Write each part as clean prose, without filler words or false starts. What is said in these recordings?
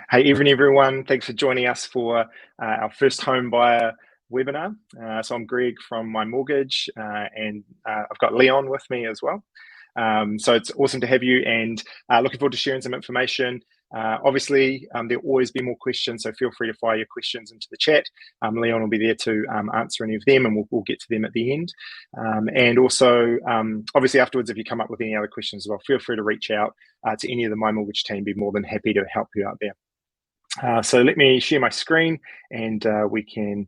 Hey, evening everyone. Thanks for joining us for our first home buyer webinar. So I'm Greg from My Mortgage, and I've got Leon with me as well. So it's awesome to have you, and looking forward to sharing some information. Obviously, there'll always be more questions, so feel free to fire your questions into the chat. Leon will be there to answer any of them, and we'll get to them at the end. And also, obviously afterwards, if you come up with any other questions as well, feel free to reach out to any of the My Mortgage team. Be more than happy to help you out there. So let me share my screen and we can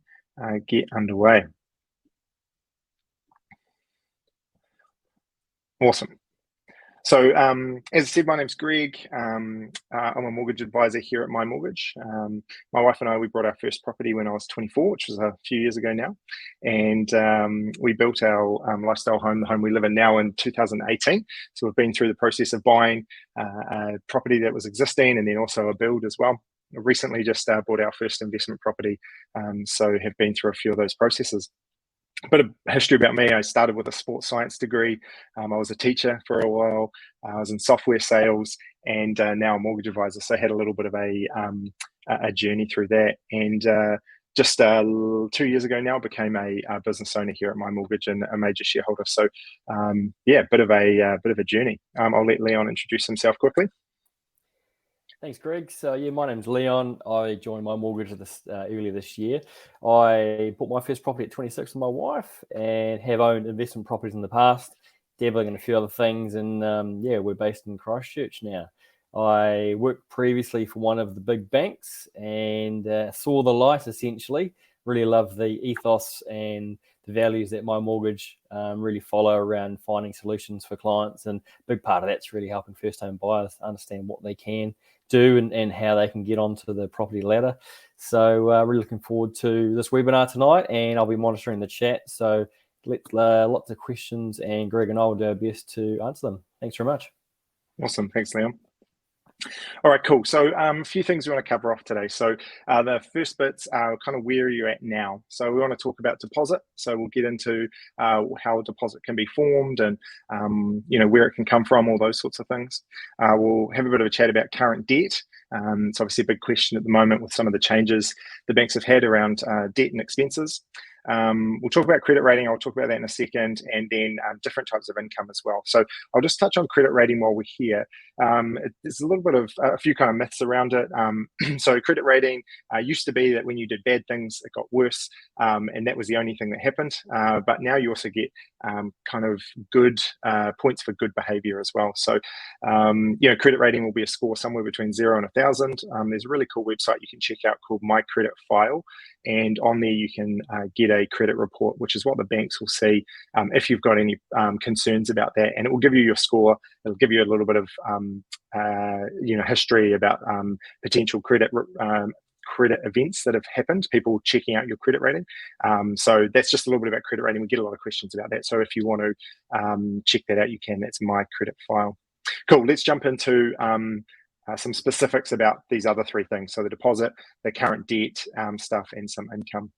get underway. Awesome. So as I said, my name's Greg. I'm a mortgage advisor here at My Mortgage. My wife and I, we bought our first property when I was 24, which was a few years ago now. And we built our lifestyle home, the home we live in now, in 2018. So we've been through the process of buying a property that was existing and then also a build as well. Recently just bought our first investment property, so have been through a few of those processes. A bit of history about me: I started with a sports science degree. I was a teacher for a while. I was in software sales, and now a mortgage advisor. So I had a little bit of a journey through that. And just 2 years ago now, became a business owner here at My Mortgage and a major shareholder. So yeah, bit of a journey. I'll let Leon introduce himself quickly. Thanks, Greg. So yeah, my name's Leon. I joined My Mortgage earlier this year. I bought my first property at 26 with my wife and have owned investment properties in the past, dabbling in a few other things. And yeah, we're based in Christchurch now. I worked previously for one of the big banks and saw the light, essentially. Really love the ethos and the values that My Mortgage really follow around finding solutions for clients. And a big part of that's really helping first home buyers understand what they can do and how they can get onto the property ladder. So really looking forward to this webinar tonight, and I'll be monitoring the chat. So lots of questions, and Greg and I will do our best to answer them. Thanks very much. Awesome. Thanks, Leon. All right, cool. So a few things we want to cover off today. So the first bits are kind of where you're at now. So we want to talk about deposit. So we'll get into how a deposit can be formed and where it can come from, all those sorts of things. We'll have a bit of a chat about current debt. It's obviously a big question at the moment with some of the changes the banks have had around debt and expenses. We'll talk about credit rating. I'll talk about that in a second, and then different types of income as well. So I'll just touch on credit rating while we're here. There's a little bit of a few kind of myths around it. So credit rating used to be that when you did bad things, it got worse, and that was the only thing that happened. But now you also get kind of good points for good behavior as well. So credit rating will be a score somewhere between 0 and 1,000. There's a really cool website you can check out called My Credit File, and on there you can get a credit report, which is what the banks will see if you've got any concerns about that, and it will give you your score. It'll give you a little bit of history about potential credit events that have happened, people checking out your credit rating. So that's just a little bit about credit rating. We get a lot of questions about that, so if you want to check that out, you can. That's My Credit File. Cool. Let's jump into some specifics about these other three things. So the deposit, the current debt stuff, and some income.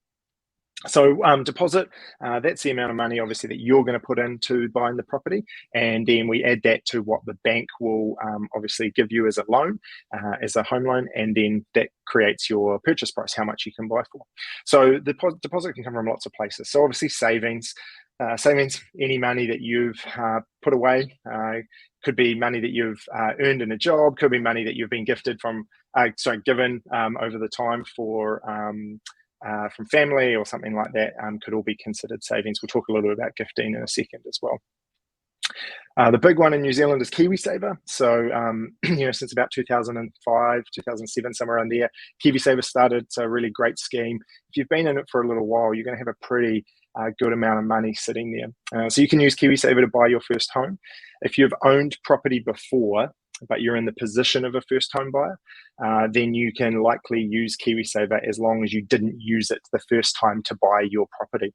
So deposit, that's the amount of money obviously that you're going to put into buying the property, and then we add that to what the bank will obviously give you as a loan, as a home loan, and then that creates your purchase price, how much you can buy for. So the deposit can come from lots of places. So obviously savings, any money that you've put away. Could be money that you've earned in a job, could be money that you've been given over the time from family or something like that. Could all be considered savings. We'll talk a little bit about gifting in a second as well. The big one in New Zealand is KiwiSaver. So, since about 2005, 2007, somewhere around there, KiwiSaver started. It's a really great scheme. If you've been in it for a little while, you're going to have a pretty good amount of money sitting there. So you can use KiwiSaver to buy your first home. If you've owned property before, but you're in the position of a first home buyer, then you can likely use KiwiSaver as long as you didn't use it the first time to buy your property.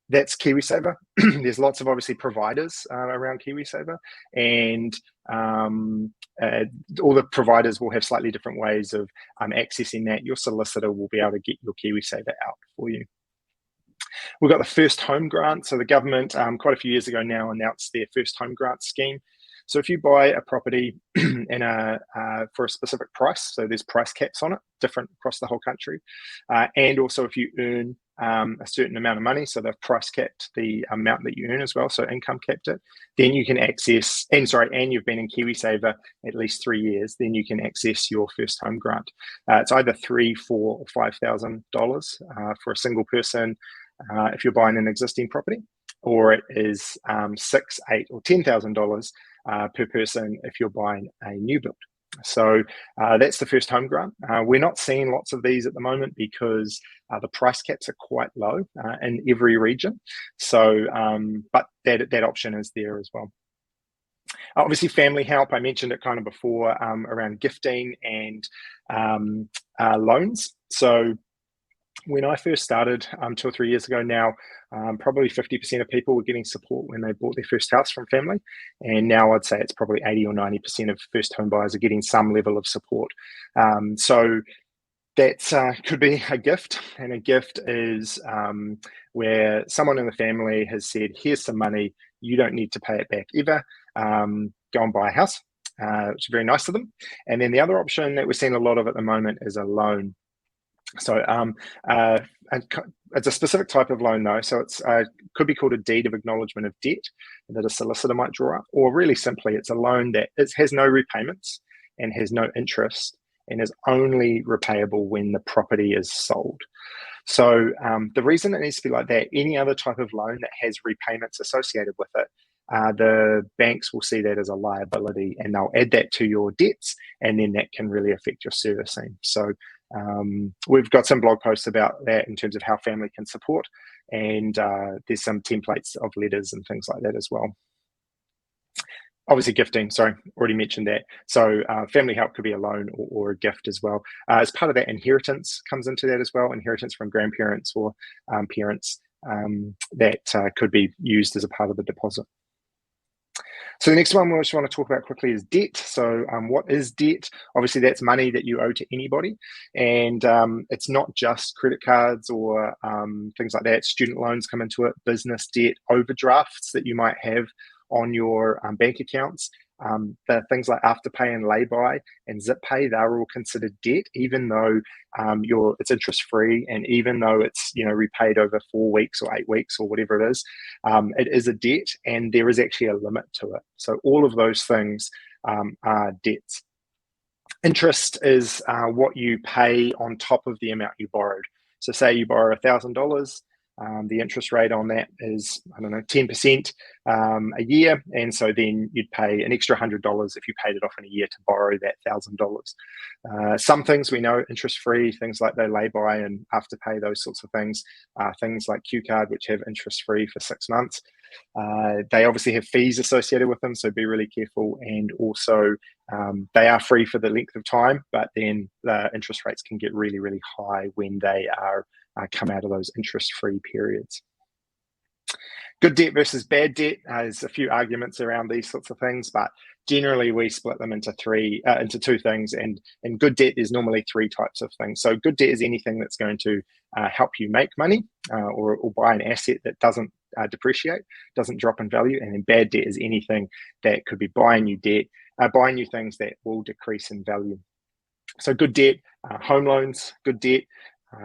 That's KiwiSaver. There's lots of obviously providers around KiwiSaver, and all the providers will have slightly different ways of accessing that. Your solicitor will be able to get your KiwiSaver out for you. We've got the first home grant. So the government, quite a few years ago now, announced their first home grant scheme. So if you buy a property for a specific price, so there's price caps on it, different across the whole country, and also if you earn a certain amount of money, so they've price capped the amount that you earn as well, so income capped it, then you can access, and you've been in KiwiSaver at least 3 years, then you can access your first home grant. It's either $3,000, $4,000, or $5,000 for a single person if you're buying an existing property, or it is $6,000, $8,000, or $10,000 per person if you're buying a new build. So that's the first home grant. We're not seeing lots of these at the moment because the price caps are quite low in every region. So, but that option is there as well. Obviously, family help, I mentioned it kind of before around gifting and loans. So when I first started 2 or 3 years ago now, probably 50% of people were getting support when they bought their first house from family. And now I'd say it's probably 80 or 90% of first home buyers are getting some level of support. So that could be a gift. And a gift is where someone in the family has said, here's some money, you don't need to pay it back ever. Go and buy a house, which is very nice of them. And then the other option that we're seeing a lot of at the moment is a loan. So it's a specific type of loan though. So it's could be called a deed of acknowledgement of debt that a solicitor might draw up, or really simply, it's a loan that has no repayments and has no interest and is only repayable when the property is sold. So the reason it needs to be like that, any other type of loan that has repayments associated with it, the banks will see that as a liability and they'll add that to your debts, and then that can really affect your servicing. So we've got some blog posts about that in terms of how family can support, and there's some templates of letters and things like that as well. Obviously gifting, sorry, already mentioned that. So family help could be a loan or a gift as well. As part of that, inheritance comes into that as well, inheritance from grandparents or parents that could be used as a part of the deposit. So the next one we just want to talk about quickly is debt. So what is debt? Obviously, that's money that you owe to anybody. And it's not just credit cards or things like that. Student loans come into it, business debt, overdrafts that you might have on your bank accounts. The things like Afterpay and Lay-By and ZipPay, they're all considered debt, even though it's interest-free, and even though it's repaid over 4 weeks or 8 weeks or whatever it is a debt, and there is actually a limit to it. So all of those things are debts. Interest is what you pay on top of the amount you borrowed. So say you borrow $1,000. The interest rate on that is, 10% a year. And so then you'd pay an extra $100 if you paid it off in a year to borrow that $1,000. Some things we know interest-free, things like the Lay-By and Afterpay, those sorts of things. Things like Q Card, which have interest-free for 6 months. They obviously have fees associated with them, so be really careful. And also, they are free for the length of time, but then the interest rates can get really, really high when they are come out of those interest-free periods. Good debt versus bad debt. There's a few arguments around these sorts of things, but generally we split them into two things. And in good debt, there's normally 3 types of things. So good debt is anything that's going to help you make money or buy an asset that doesn't depreciate, doesn't drop in value. And then bad debt is anything that could be buying you things that will decrease in value. So good debt, home loans, good debt.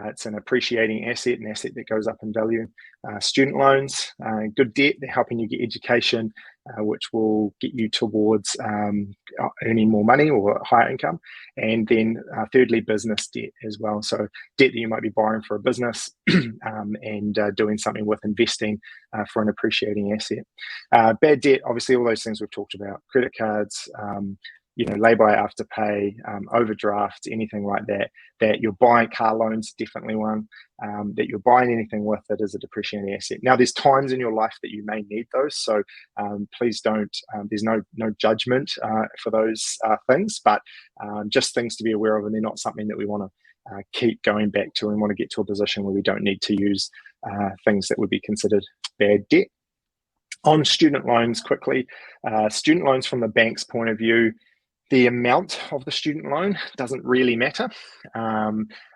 It's an appreciating asset, an asset that goes up in value. Student loans, good debt, they're helping you get education, which will get you towards earning more money or higher income. And then thirdly, business debt as well. So debt that you might be borrowing for a business and doing something with investing for an appreciating asset. Bad debt, obviously all those things we've talked about, credit cards, Lay-By, Afterpay, overdrafts, anything like that you're buying. Car loans, definitely one, that you're buying anything with that is a depreciating asset. Now, there's times in your life that you may need those, so please don't, there's no judgment for those things, but just things to be aware of, and they're not something that we want to keep going back to and want to get to a position where we don't need to use things that would be considered bad debt. On student loans, quickly, student loans from the bank's point of view, the amount of the student loan doesn't really matter.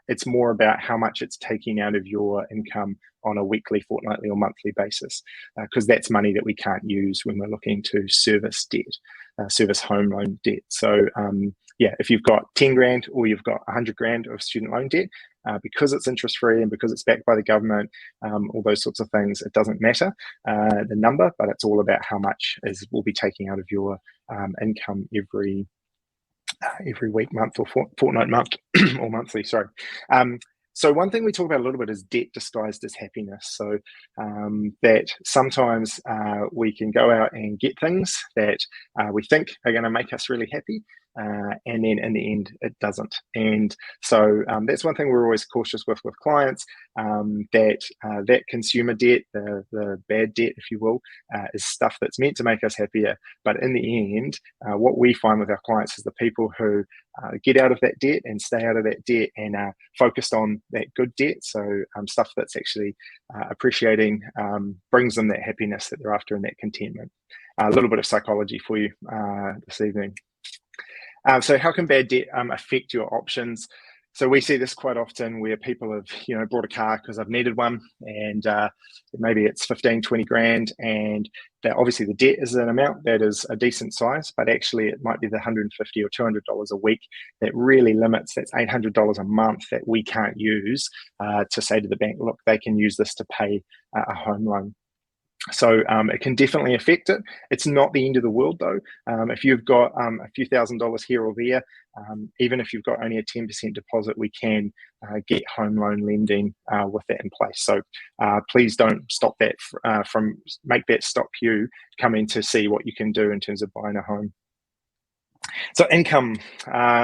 It's more about how much it's taking out of your income on a weekly, fortnightly, or monthly basis, because that's money that we can't use when we're looking to service debt. service home loan debt. So yeah, if you've got 10 grand or you've got 100 grand of student loan debt, because it's interest free and because it's backed by the government, all those sorts of things, it doesn't matter the number, but it's all about how much will be taking out of your income every week, month, or fortnight, month, or monthly. Sorry. So one thing we talk about a little bit is debt disguised as happiness. So that sometimes we can go out and get things that we think are going to make us really happy, and then in the end it doesn't. And so that's one thing we're always cautious with clients, that consumer debt, the bad debt, if you will, is stuff that's meant to make us happier. But in the end, what we find with our clients is the people who get out of that debt and stay out of that debt and are focused on that good debt, so stuff that's actually appreciating, brings them that happiness that they're after and that contentment. A little bit of psychology for you this evening. So how can bad debt affect your options? So we see this quite often where people have, bought a car because I've needed one, and maybe it's 15, 20 grand, and that obviously the debt is an amount that is a decent size, but actually it might be the $150 or $200 a week that really limits. That's $800 a month that we can't use to say to the bank, look, they can use this to pay a home loan. So it can definitely affect it. It's not the end of the world, though. If you've got a few $1,000s here or there, even if you've got only a 10% deposit, we can get home loan lending with that in place. So please don't stop that make that stop you coming to see what you can do in terms of buying a home. So income,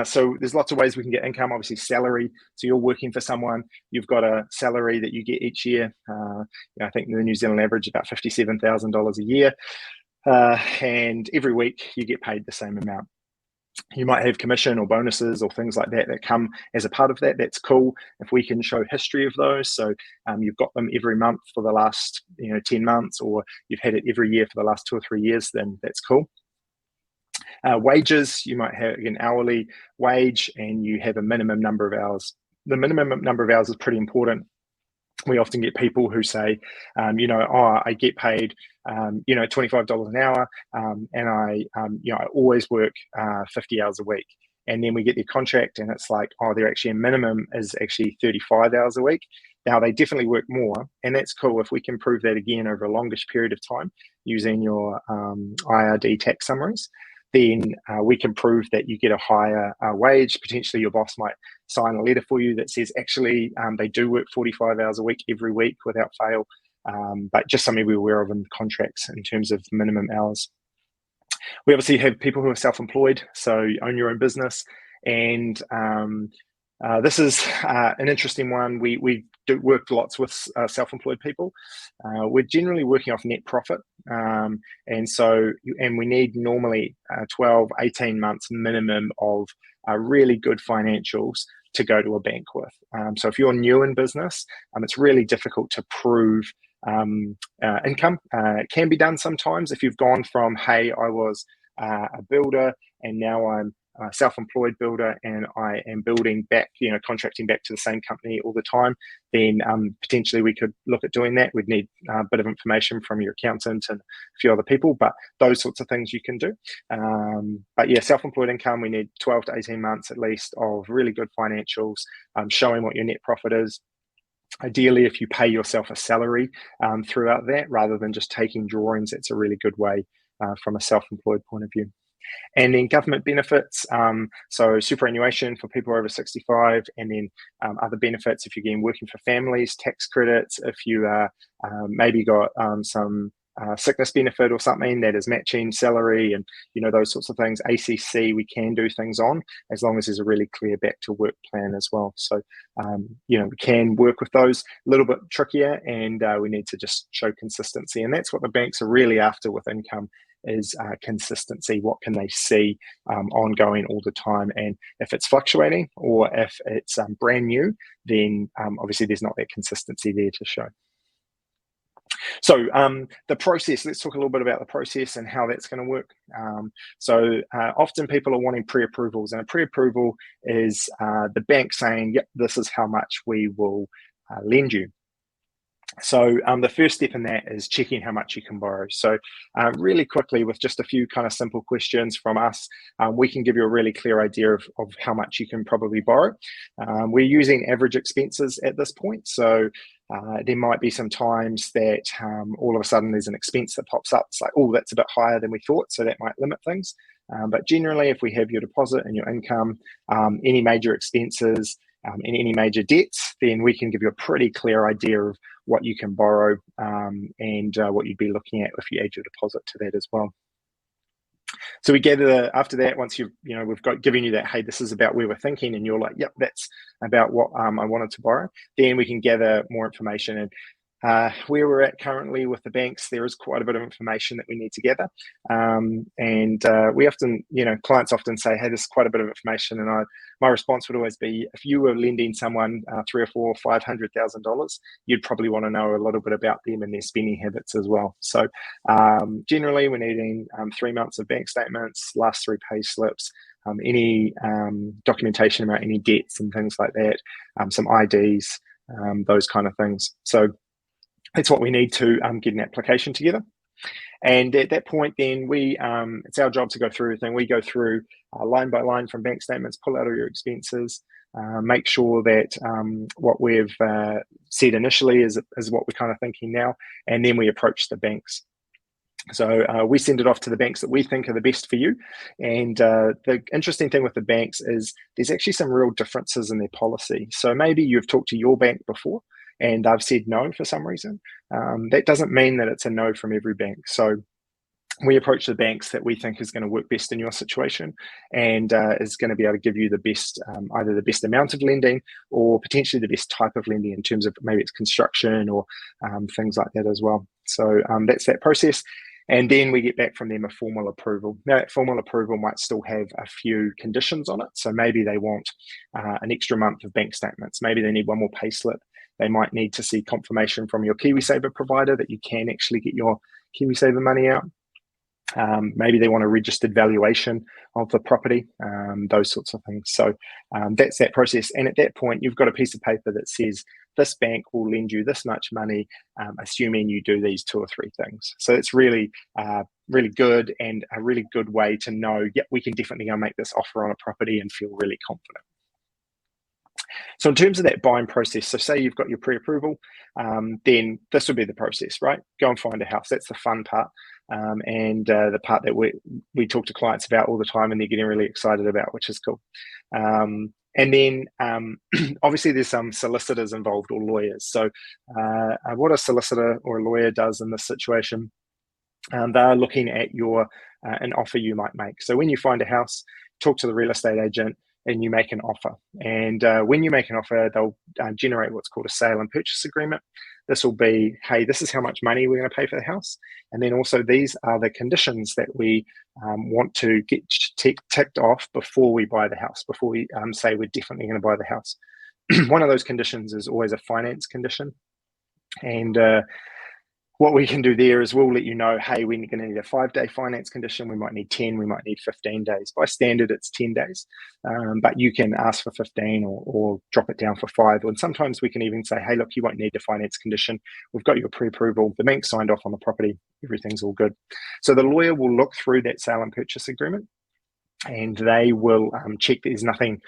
so there's lots of ways we can get income. Obviously salary, so you're working for someone, you've got a salary that you get each year. I think the New Zealand average about $57,000 a year, and every week you get paid the same amount. You might have commission or bonuses or things like that that come as a part of that. That's cool if we can show history of those. So you've got them every month for the last 10 months, or you've had it every year for the last 2 or 3 years, then that's cool. Wages, you might have an hourly wage and you have a minimum number of hours. The minimum number of hours is pretty important. We often get people who say, I get paid, $25 an hour, and I always work 50 hours a week. And then we get their contract and it's like, their actually minimum is actually 35 hours a week. Now they definitely work more, and that's cool if we can prove that again over a longish period of time using your IRD tax summaries. Then we can prove that you get a higher wage. Potentially your boss might sign a letter for you that says actually they do work 45 hours a week every week without fail, but just something we're aware of in contracts in terms of minimum hours. We obviously have people who are self-employed, so you own your own business, and this is an interesting one. We do work lots with self-employed people. We're generally working off net profit, and we need normally 12, 18 months minimum of really good financials to go to a bank with. So if you're new in business, it's really difficult to prove income. It can be done sometimes if you've gone from, hey, I was a builder and now I'm a self-employed builder and I am building back, contracting back to the same company all the time, then potentially we could look at doing that. We'd need a bit of information from your accountant and a few other people, but those sorts of things you can do. But yeah, self-employed income, we need 12 to 18 months at least of really good financials, showing what your net profit is. Ideally, if you pay yourself a salary throughout that, rather than just taking drawings, that's a really good way from a self-employed point of view. And then government benefits, so superannuation for people over 65, and then other benefits if you're getting working for families, tax credits, if you maybe got some sickness benefit or something that is matching salary, and those sorts of things. ACC, we can do things on as long as there's a really clear back to work plan as well. So we can work with those. A little bit trickier, and we need to just show consistency, and that's what the banks are really after with income, is consistency. What can they see ongoing all the time? And if it's fluctuating or if it's brand new, then obviously there's not that consistency there to show. So the process, let's talk a little bit about the process and how that's going to work. So often people are wanting pre-approvals, and a pre-approval is the bank saying, yep, this is how much we will lend you. So the first step in that is checking how much you can borrow. So really quickly, with just a few kind of simple questions from us, we can give you a really clear idea of how much you can probably borrow. We're using average expenses at this point. So there might be some times that all of a sudden there's an expense that pops up. It's like, oh, that's a bit higher than we thought. So that might limit things. But generally, if we have your deposit and your income, any major expenses, and any major debts, then we can give you a pretty clear idea of what you can borrow and what you'd be looking at if you add your deposit to that as well. So we gather after that, once we've got given you that, hey, this is about where we're thinking, and you're like, yep, that's about what I wanted to borrow. Then we can gather more information. And where we're at currently with the banks, there is quite a bit of information that we need to gather. And we often, clients often say, hey, this is quite a bit of information. And my response would always be, if you were lending someone $300,000 or $500,000, you'd probably want to know a little bit about them and their spending habits as well. So generally, we're needing 3 months of bank statements, last 3 pay slips, any documentation about any debts and things like that, some IDs, those kind of things. So that's what we need to get an application together. And at that point, then it's our job to go through everything. We go through line by line from bank statements, pull out all your expenses, make sure that what we've said initially is what we're kind of thinking now, and then we approach the banks. So we send it off to the banks that we think are the best for you. And the interesting thing with the banks is there's actually some real differences in their policy. So maybe you've talked to your bank before and I've said no for some reason. That doesn't mean that it's a no from every bank. So we approach the banks that we think is going to work best in your situation and is going to be able to give you the best, either the best amount of lending or potentially the best type of lending in terms of maybe it's construction or things like that as well. So that's that process. And then we get back from them a formal approval. Now, that formal approval might still have a few conditions on it. So maybe they want an extra month of bank statements. Maybe they need one more pay slip. They might need to see confirmation from your KiwiSaver provider that you can actually get your KiwiSaver money out. Maybe they want a registered valuation of the property, those sorts of things. So that's that process. And at that point, you've got a piece of paper that says this bank will lend you this much money, assuming you do these 2 or 3 things. So it's really, really good and a really good way to know, yep, we can definitely go make this offer on a property and feel really confident. So in terms of that buying process, so say you've got your pre-approval, then this would be the process, right? Go and find a house. That's the fun part. And the part that we talk to clients about all the time and they're getting really excited about, which is cool. And then obviously there's some solicitors involved or lawyers. So what a solicitor or a lawyer does in this situation, they're looking at an offer you might make. So when you find a house, talk to the real estate agent and you make an offer. And when you make an offer, they'll generate what's called a sale and purchase agreement. This will be, hey, this is how much money we're going to pay for the house. And then also these are the conditions that we want to get ticked off before we buy the house, before we say we're definitely going to buy the house. One of those conditions is always a finance condition. And what we can do there is we'll let you know, hey, we're going to need a 5-day finance condition. We might need 10, we might need 15 days. By standard, it's 10 days, but you can ask for 15 or drop it down for 5. And sometimes we can even say, hey, look, you won't need a finance condition. We've got your pre-approval. The bank signed off on the property. Everything's all good. So the lawyer will look through that sale and purchase agreement and they will check there's nothing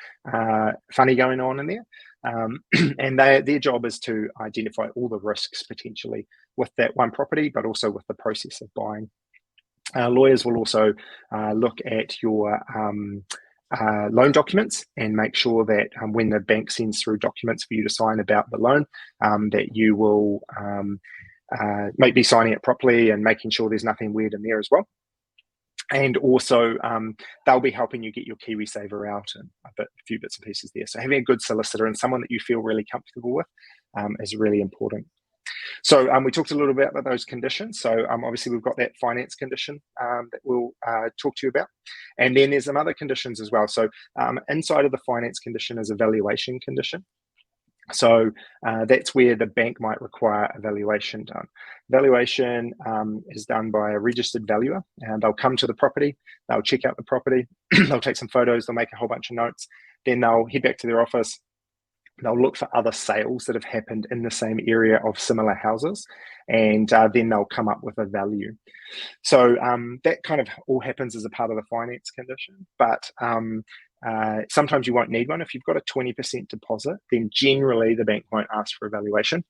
funny going on in there. And their job is to identify all the risks potentially with that one property, but also with the process of buying. Lawyers will also look at your loan documents and make sure that when the bank sends through documents for you to sign about the loan, that you will be signing it properly and making sure there's nothing weird in there as well. And also, they'll be helping you get your KiwiSaver out and a few bits and pieces there. So having a good solicitor and someone that you feel really comfortable with is really important. So we talked a little bit about those conditions. So obviously we've got that finance condition that we'll talk to you about. And then there's some other conditions as well. So inside of the finance condition is a valuation condition. So that's where the bank might require a valuation done. Valuation is done by a registered valuer, and they'll come to the property, they'll check out the property, they'll take some photos, they'll make a whole bunch of notes, then they'll head back to their office, They'll look for other sales that have happened in the same area of similar houses, and then they'll come up with a value. So that kind of all happens as a part of the finance condition, but sometimes you won't need one. If you've got a 20% deposit, then generally the bank won't ask for a valuation.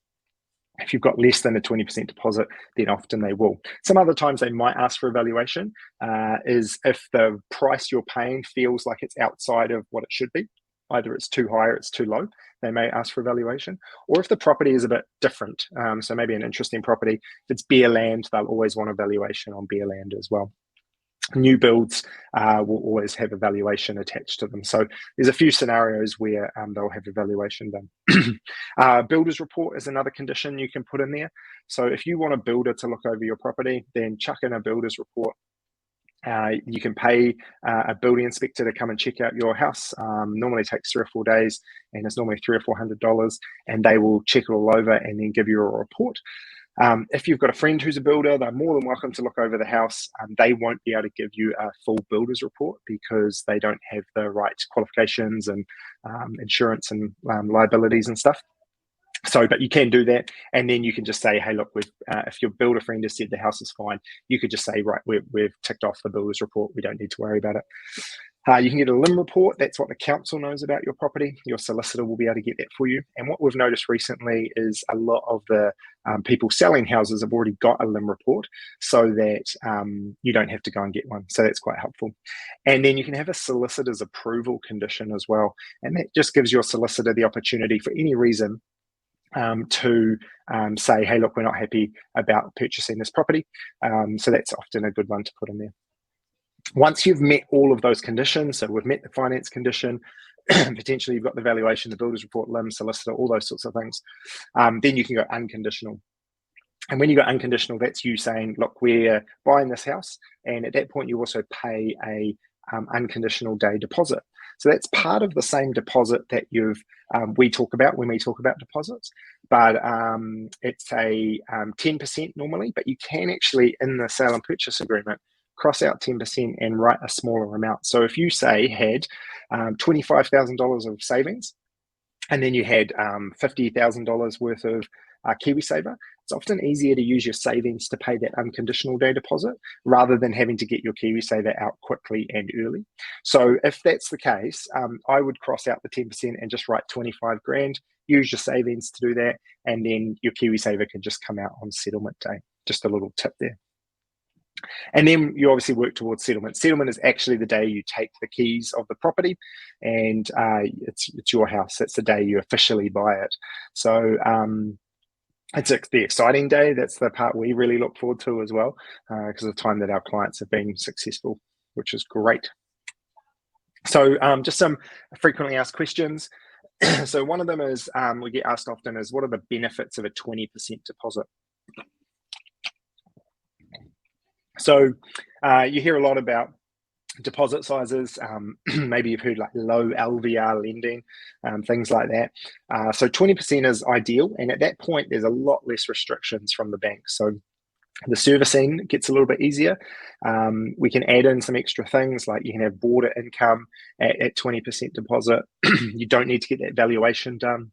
If you've got less than a 20% deposit, then often they will. Some other times they might ask for a valuation is if the price you're paying feels like it's outside of what it should be. Either it's too high or it's too low, they may ask for a valuation. Or if the property is a bit different, so maybe an interesting property, if it's bare land, they'll always want a valuation on bare land as well. New builds will always have a valuation attached to them. So there's a few scenarios where they'll have a valuation done. Builder's report is another condition you can put in there. So if you want a builder to look over your property, then chuck in a builder's report. You can pay a building inspector to come and check out your house. Normally takes 3 or 4 days, and it's normally $300 or $400, and they will check it all over and then give you a report. If you've got a friend who's a builder, they're more than welcome to look over the house. They won't be able to give you a full builder's report because they don't have the right qualifications and insurance and liabilities and stuff. So, but you can do that, and then you can just say, hey, look, if your builder friend has said the house is fine, you could just say, right, we've ticked off the builder's report. We don't need to worry about it. You can get a LIM report. That's what the council knows about your property. Your solicitor will be able to get that for you. And what we've noticed recently is a lot of the people selling houses have already got a LIM report so that you don't have to go and get one. So that's quite helpful. And then you can have a solicitor's approval condition as well. And that just gives your solicitor the opportunity for any reason to say, hey, look, we're not happy about purchasing this property. So that's often a good one to put in there. Once you've met all of those conditions, so we've met the finance condition, potentially you've got the valuation, the builder's report, LIM, solicitor, all those sorts of things, then you can go unconditional. And when you go unconditional, that's you saying, look, we're buying this house. And at that point, you also pay a unconditional day deposit. So that's part of the same deposit that we talk about when we talk about deposits, but it's a 10% normally, but you can actually, in the sale and purchase agreement, cross out 10% and write a smaller amount. So if you say had $25,000 of savings, and then you had $50,000 worth of KiwiSaver, it's often easier to use your savings to pay that unconditional day deposit rather than having to get your KiwiSaver out quickly and early. So if that's the case, I would cross out the 10% and just write 25 grand, use your savings to do that, and then your KiwiSaver can just come out on settlement day. Just a little tip there. And then you obviously work towards settlement. Settlement is actually the day you take the keys of the property, and it's your house. That's the day you officially buy it. So it's the exciting day. That's the part we really look forward to as well, because of the time that our clients have been successful, which is great. So just some frequently asked questions. So one of them is, we get asked often is, what are the benefits of a 20% deposit? So you hear a lot about deposit sizes. Maybe you've heard like low LVR lending, things like that. So 20% is ideal. And at that point, there's a lot less restrictions from the bank. So the servicing gets a little bit easier. We can add in some extra things, like you can have border income at 20% deposit. You don't need to get that valuation done.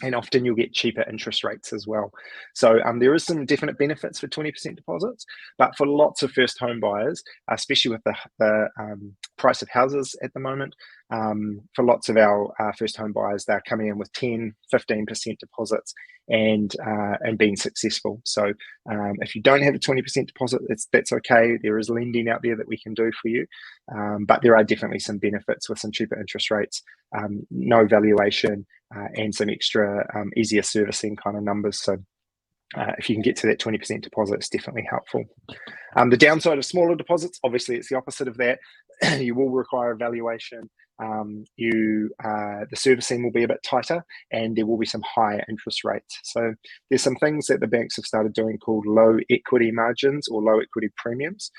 And often you'll get cheaper interest rates as well. So there is some definite benefits for 20% deposits, but for lots of first home buyers, especially with the price of houses at the moment, for lots of our first home buyers, they're coming in with 10, 15% deposits and being successful. So if you don't have a 20% deposit, that's okay. There is lending out there that we can do for you, but there are definitely some benefits with some cheaper interest rates, no valuation, and some extra easier servicing kind of numbers. So if you can get to that 20% deposit, it's definitely helpful. The downside of smaller deposits, obviously it's the opposite of that. You will require a valuation. The servicing will be a bit tighter, and there will be some higher interest rates. So there's some things that the banks have started doing called low equity margins or low equity premiums.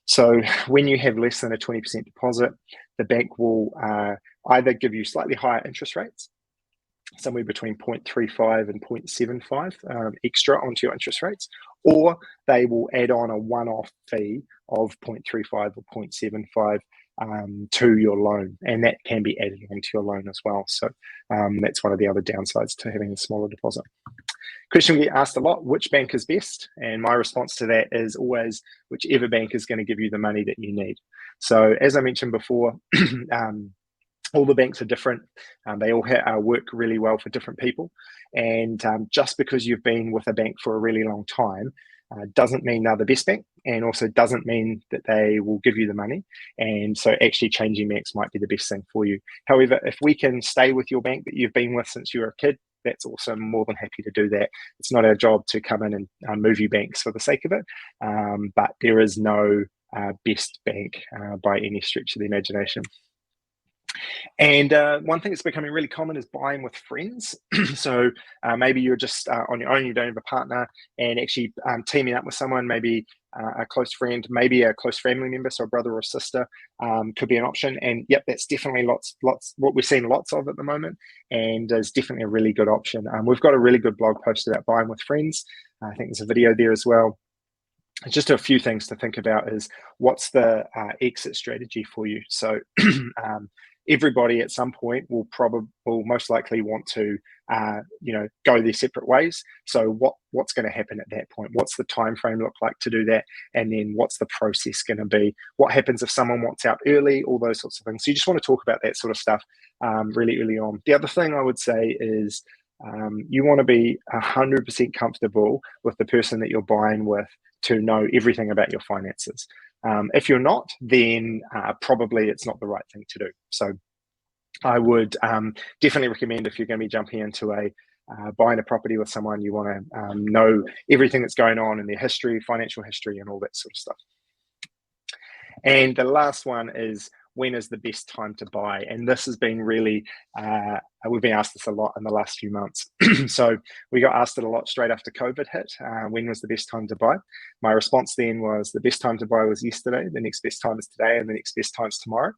So when you have less than a 20% deposit, the bank will either give you slightly higher interest rates, somewhere between 0.35 and 0.75 extra onto your interest rates, or they will add on a one-off fee of 0.35 or 0.75 to your loan, and that can be added onto your loan as well. So that's one of the other downsides to having a smaller deposit. Question we get asked a lot: which bank is best? And my response to that is always whichever bank is going to give you the money that you need. So as I mentioned before, all the banks are different. They all work really well for different people. And just because you've been with a bank for a really long time doesn't mean they're the best bank, and also doesn't mean that they will give you the money. And so actually changing banks might be the best thing for you. However, if we can stay with your bank that you've been with since you were a kid, that's also more than happy to do that. It's not our job to come in and move you banks for the sake of it. But there is no best bank by any stretch of the imagination. And one thing that's becoming really common is buying with friends. So maybe you're just on your own, you don't have a partner, and actually teaming up with someone, maybe a close friend, maybe a close family member, so a brother or sister, could be an option. And yep, that's definitely lots what we're seeing lots of at the moment, and is definitely a really good option. We've got a really good blog post about buying with friends. I think there's a video there as well. Just a few things to think about is what's the exit strategy for you. So everybody at some point will most likely want to go their separate ways. So what's going to happen at that point? What's the time frame look like to do that? And then what's the process going to be? What happens if someone wants out early? All those sorts of things. So you just want to talk about that sort of stuff really early on. The other thing I would say is you want to be 100% comfortable with the person that you're buying with to know everything about your finances. If you're not, then probably it's not the right thing to do. So I would definitely recommend, if you're going to be jumping into buying a property with someone, you want to know everything that's going on in their history, financial history, and all that sort of stuff. And the last one is, when is the best time to buy? And this has been really, we've been asked this a lot in the last few months. So we got asked it a lot straight after COVID hit. When was the best time to buy? My response then was, the best time to buy was yesterday, the next best time is today, and the next best time is tomorrow.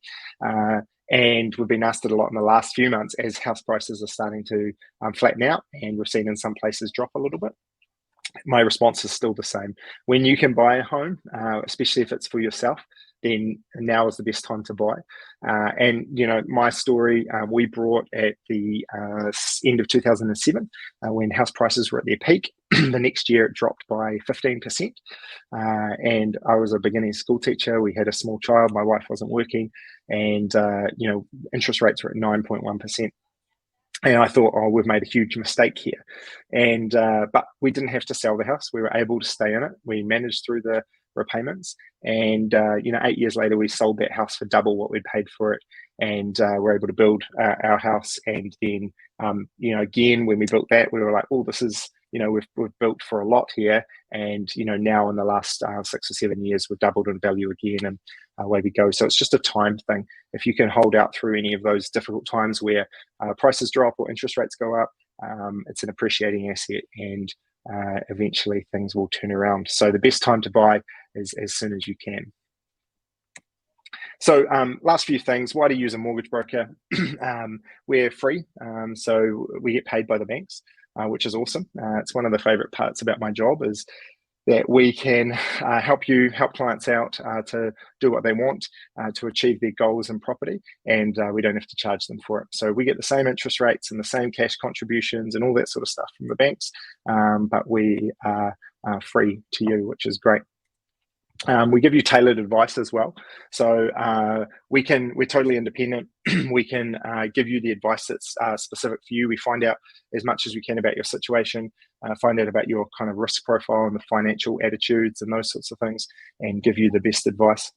And we've been asked it a lot in the last few months as house prices are starting to flatten out, and we've seen in some places drop a little bit. My response is still the same. When you can buy a home, especially if it's for yourself, then now is the best time to buy. And, my story, we brought at the end of 2007, when house prices were at their peak. The next year it dropped by 15%. And I was a beginning school teacher. We had a small child. My wife wasn't working. And, interest rates were at 9.1%. And I thought, we've made a huge mistake here. And but we didn't have to sell the house. We were able to stay in it. We managed through the repayments. And 8 years later, we sold that house for double what we'd paid for it. And we're able to build our house. And then, again, when we built that, we were like, this is, we've built for a lot here. And, now in the last 6 or 7 years, we've doubled in value again, and away we go. So it's just a time thing. If you can hold out through any of those difficult times where prices drop or interest rates go up, it's an appreciating asset, and eventually things will turn around. So the best time to buy is as soon as you can. So last few things. Why to use a mortgage broker? We're free, so we get paid by the banks, which is awesome. It's one of the favorite parts about my job, is that we can help clients out to do what they want, to achieve their goals in property, and we don't have to charge them for it. So we get the same interest rates and the same cash contributions and all that sort of stuff from the banks, but we are free to you, which is great. We give you tailored advice as well. So we're totally independent. We can give you the advice that's specific for you. We find out as much as we can about your situation, find out about your kind of risk profile and the financial attitudes and those sorts of things, and give you the best advice.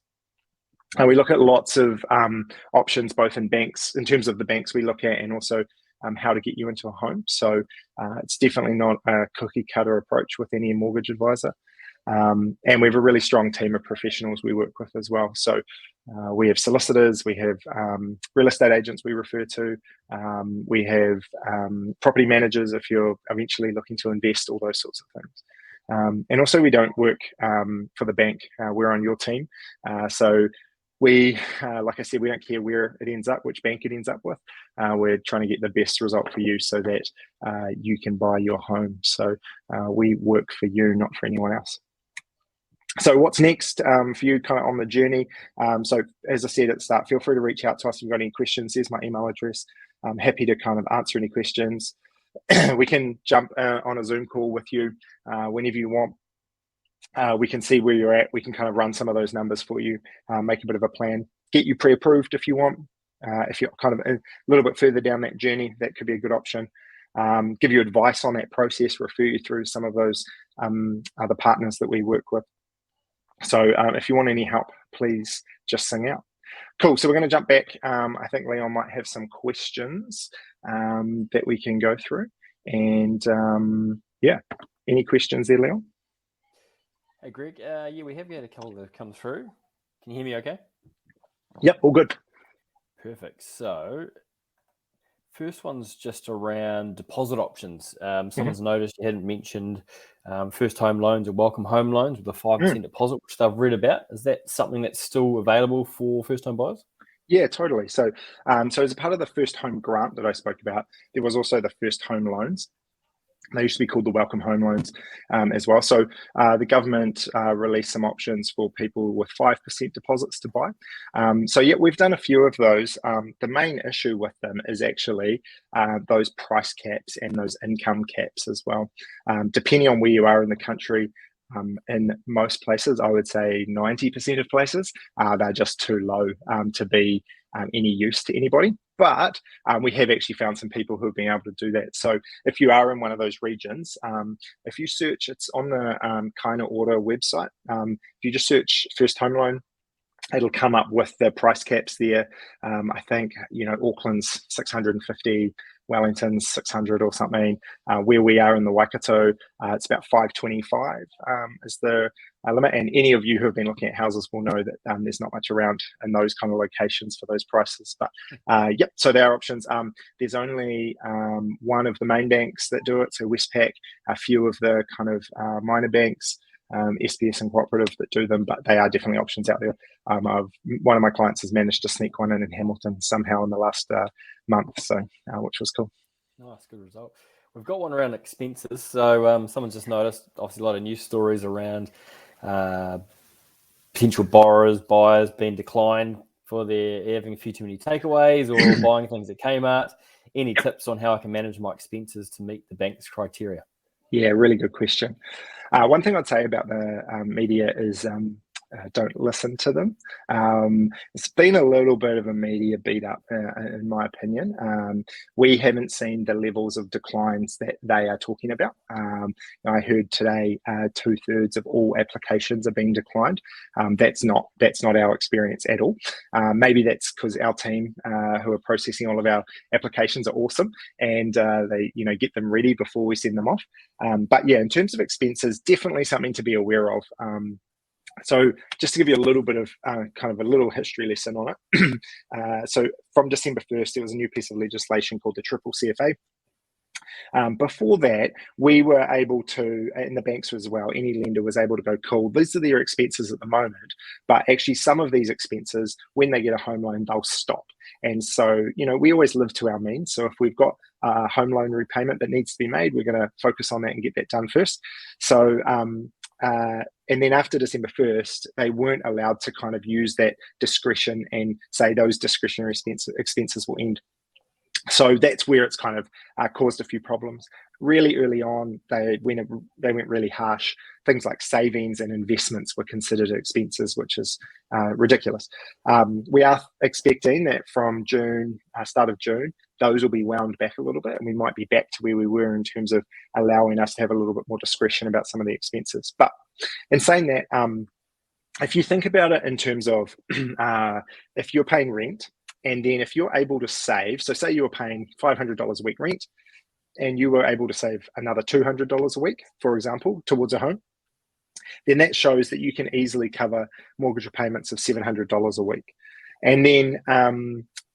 We look at lots of options, both in banks, in terms of the banks we look at, and also how to get you into a home. So it's definitely not a cookie cutter approach with any mortgage advisor. And we have a really strong team of professionals we work with as well. So we have solicitors, we have real estate agents we refer to, we have property managers if you're eventually looking to invest, all those sorts of things. And also we don't work for the bank, we're on your team. So we, like I said, we don't care where it ends up, which bank it ends up with. We're trying to get the best result for you so that you can buy your home. So we work for you, not for anyone else. So what's next for you kind of on the journey? So as I said at the start, feel free to reach out to us if you've got any questions. Here's my email address. I'm happy to kind of answer any questions. We can jump on a Zoom call with you whenever you want. We can see where you're at. We can kind of run some of those numbers for you, make a bit of a plan, get you pre-approved if you want. If you're kind of a little bit further down that journey, that could be a good option. Give you advice on that process, refer you through some of those other partners that we work with. So if you want any help, please just sing out. Cool. So we're going to jump back. I think Leon might have some questions that we can go through. And yeah, any questions there, Leon? Hey, Greg. Yeah, we have had a couple that have come through. Can you hear me okay? Yep, all good. Perfect. So first one's just around deposit options. Someone's noticed you hadn't mentioned first home loans or welcome home loans with a 5% deposit, which they've read about. Is that something that's still available for first home buyers? Yeah, totally. So, so as a part of the first home grant that I spoke about, there was also the first home loans. They used to be called the welcome home loans as well. So the government released some options for people with 5% deposits to buy. So yeah, we've done a few of those. The main issue with them is actually those price caps and those income caps as well. Depending on where you are in the country, in most places, I would say 90% of places, they're just too low to be any use to anybody. But we have actually found some people who have been able to do that. So if you are in one of those regions, if you search, it's on the Kind of Order website. If you just search first home loan, it'll come up with the price caps there. I think, Auckland's 650, Wellington's 600 or something. Where we are in the Waikato, it's about 525 is the limit. And any of you who have been looking at houses will know that there's not much around in those kind of locations for those prices. But yep, so there are options. There's only one of the main banks that do it, so Westpac, a few of the kind of minor banks, SBS and Cooperative that do them, but they are definitely options out there. One of my clients has managed to sneak one in Hamilton somehow in the last month, so which was cool. Nice, good result. We've got one around expenses. So someone's just noticed, obviously, a lot of news stories around potential buyers being declined for their having a few too many takeaways or buying things at Kmart. Any tips on how I can manage my expenses to meet the bank's criteria? Yeah, really good question. One thing I'd say about the media is don't listen to them. It's been a little bit of a media beat up, in my opinion. We haven't seen the levels of declines that they are talking about. I heard today 2/3 of all applications are being declined. That's not our experience at all. Maybe that's because our team who are processing all of our applications are awesome, and they get them ready before we send them off. But yeah, in terms of expenses, definitely something to be aware of. So just to give you a little bit of kind of a little history lesson on it. So from December 1st, there was a new piece of legislation called the Triple CFA. Before that, we were able to, and the banks as well, any lender was able to go, cool, these are their expenses at the moment, but actually some of these expenses, when they get a home loan, they'll stop. And so, we always live to our means. So if we've got a home loan repayment that needs to be made, we're going to focus on that and get that done first. So, and then after December 1st, they weren't allowed to kind of use that discretion and say those discretionary expenses will end. So that's where it's kind of caused a few problems. Really early on, they went really harsh. Things like savings and investments were considered expenses, which is ridiculous. We are expecting that from June, start of June, those will be wound back a little bit, and we might be back to where we were in terms of allowing us to have a little bit more discretion about some of the expenses. But in saying that, if you think about it in terms of if you're paying rent, and then if you're able to save, so say you were paying $500 a week rent, and you were able to save another $200 a week, for example, towards a home, then that shows that you can easily cover mortgage repayments of $700 a week. And then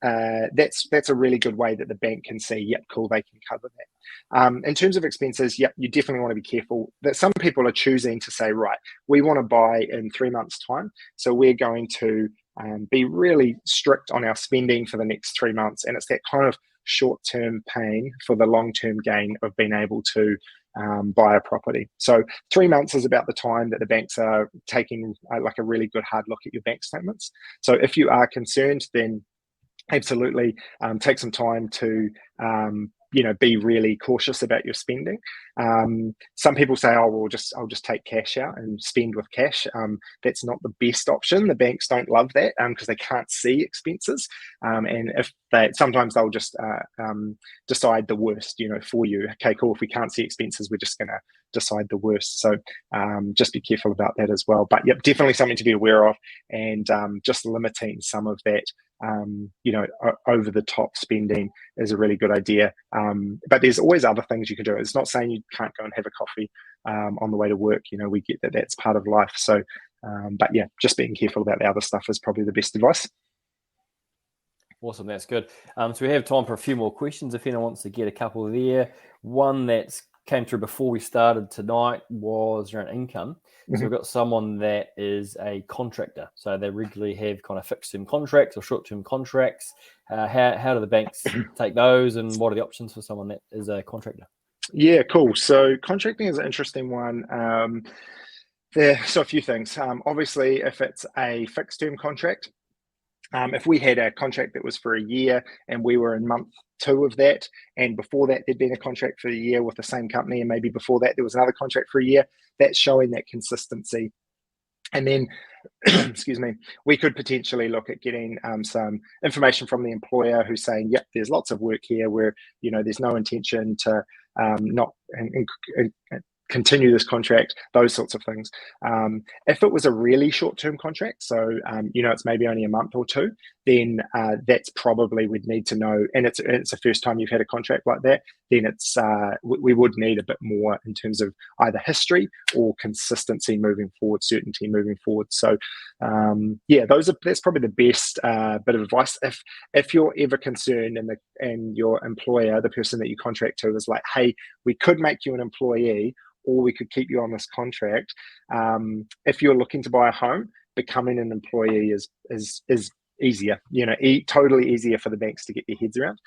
that's a really good way that the bank can see, yep, cool, they can cover that. In terms of expenses, yep, you definitely want to be careful that some people are choosing to say, right, we want to buy in 3 months' time, so we're going to be really strict on our spending for the next 3 months. And it's that kind of short-term pain for the long-term gain of being able to buy a property. So 3 months is about the time that the banks are taking like a really good hard look at your bank statements. So if you are concerned, then absolutely take some time to be really cautious about your spending. Some people say, oh, well, I'll just take cash out and spend with cash. That's not the best option. The banks don't love that because they can't see expenses, and if they sometimes they'll just decide the worst for you. Okay, cool, if we can't see expenses, we're just going to decide the worst. So just be careful about that as well. But yep, definitely something to be aware of, and just limiting some of that over the top spending is a really good idea. But there's always other things you can do. It's not saying you can't go and have a coffee on the way to work. We get that that's part of life. So, but yeah, just being careful about the other stuff is probably the best advice. Awesome, that's good. So we have time for a few more questions if anyone wants to get a couple there. One that's came through before we started tonight was around income. So we've got someone that is a contractor. So they regularly have kind of fixed term contracts or short term contracts. How do the banks take those, and what are the options for someone that is a contractor? Yeah, cool. So contracting is an interesting one. So a few things. Obviously, if it's a fixed term contract, if we had a contract that was for a year and we were in month 2 of that, and before that there'd been a contract for a year with the same company, and maybe before that there was another contract for a year, that's showing that consistency. And then, excuse me, we could potentially look at getting some information from the employer who's saying, yep, there's lots of work here where, there's no intention to not continue this contract, those sorts of things. If it was a really short-term contract, so it's maybe only a month or 2, then that's probably we'd need to know, and it's the first time you've had a contract like that, then it's we would need a bit more in terms of either history or consistency moving forward, certainty moving forward. So that's probably the best bit of advice. If you're ever concerned and your employer, the person that you contract to, is like, hey, we could make you an employee, or we could keep you on this contract. If you're looking to buy a home, becoming an employee is easier, totally easier for the banks to get their heads around.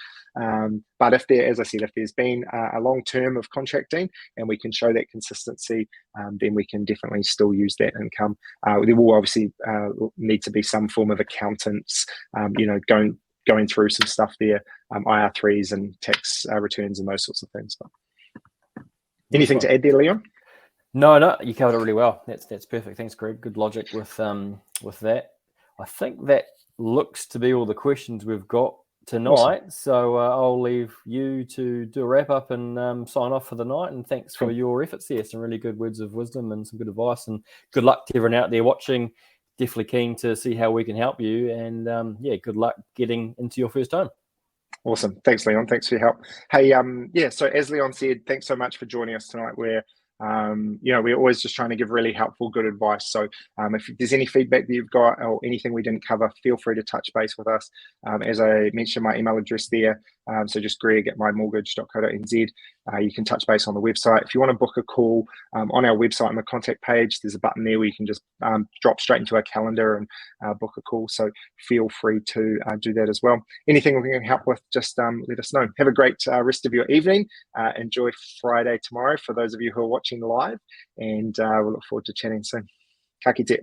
But if there's been a long term of contracting and we can show that consistency, then we can definitely still use that income. There will obviously need to be some form of accountants, going through some stuff there, IR3s and tax returns and those sorts of things. But anything to add there, Leon? No, you covered it really well. That's perfect. Thanks, Greg. Good logic with that. I think that looks to be all the questions we've got tonight. Awesome. So I'll leave you to do a wrap up and sign off for the night. And thanks for your efforts there. Some really good words of wisdom and some good advice. And good luck to everyone out there watching. Definitely keen to see how we can help you. And good luck getting into your first home. Awesome. Thanks, Leon. Thanks for your help. Hey, so as Leon said, thanks so much for joining us tonight. We're always just trying to give really helpful, good advice. So if there's any feedback that you've got or anything we didn't cover, feel free to touch base with us. As I mentioned, my email address there, so just greg@mymortgage.co.nz. You can touch base on the website. If you want to book a call on our website on the contact page, there's a button there where you can just drop straight into our calendar and book a call. So feel free to do that as well. Anything we can help with, just let us know. Have a great rest of your evening. Enjoy Friday tomorrow for those of you who are watching live, and we'll look forward to chatting soon. Ka kite.